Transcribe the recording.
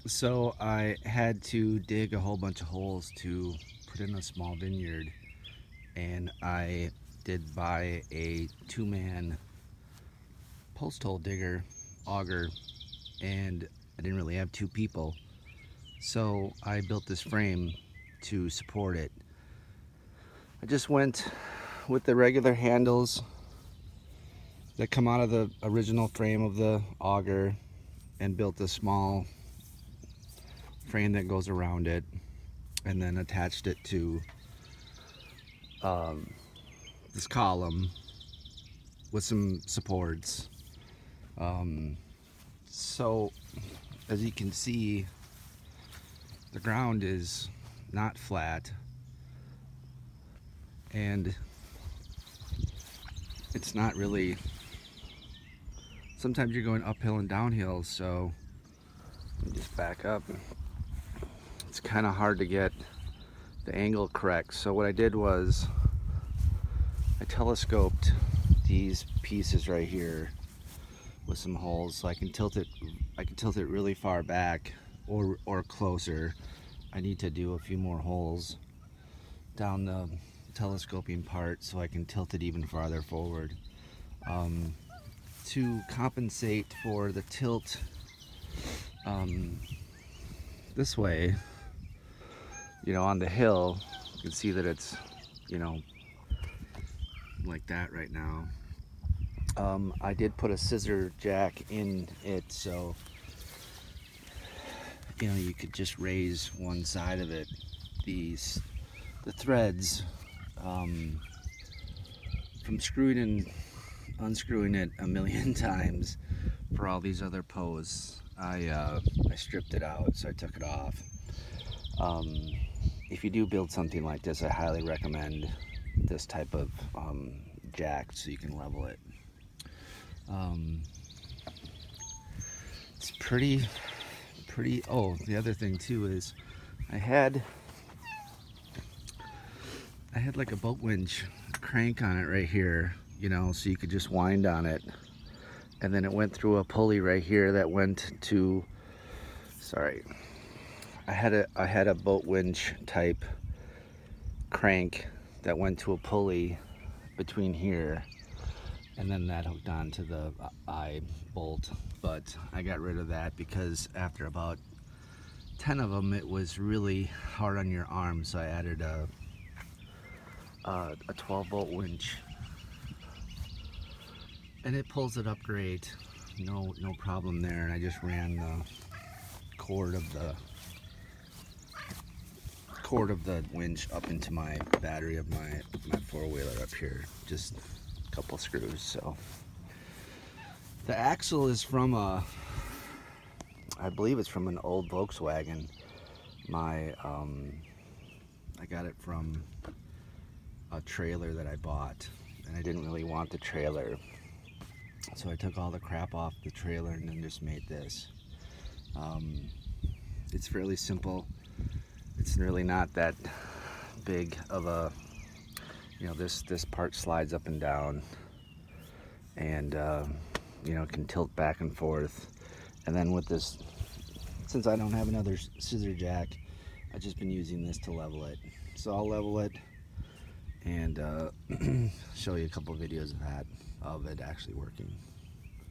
So I had to dig a whole bunch of holes to put in a small vineyard, and I did buy a two-man post hole digger, auger, and I didn't really have two people. So I built this frame to support it. I just went with the regular handles that come out of the original frame of the auger and built a small frame that goes around it, and then attached it to um, this column with some supports. Um, so as you can see, the ground is not flat, and it's not really, sometimes you're going uphill and downhill, so let me just back up. It's kind of hard to get the angle correct. So what I did was I telescoped these pieces right here with some holes, so I can tilt it really far back or closer. I need to do a few more holes down the telescoping part so I can tilt it even farther forward. To compensate for the tilt this way, on the hill, you can see that it's, like that right now. I did put a scissor jack in it, so you could just raise one side of it. The threads, from screwing and unscrewing it a million times for all these other posts, I stripped it out, so I took it off. If you do build something like this, I highly recommend this type of jack so you can level it. It's pretty. Oh, the other thing too is I had like a boat winch crank on it right here, so you could just wind on it, and then it went through a pulley right here that went to, sorry, I had a boat winch type crank that went to a pulley between here, and then that hooked on to the eye bolt. But I got rid of that because after about 10 of them it was really hard on your arm, so I added a 12 volt winch, and it pulls it up great. No problem there. And I just ran the cord of the winch up into my battery of my four-wheeler up here, just a couple screws. So the axle is from I believe it's from an old Volkswagen. I got it from a trailer that I bought, and I didn't really want the trailer, so I took all the crap off the trailer and then just made this. It's fairly simple. It's really not that big of a, this part slides up and down, and can tilt back and forth. And then with this, since I don't have another scissor jack, I've just been using this to level it. So I'll level it and show you a couple videos of it actually working.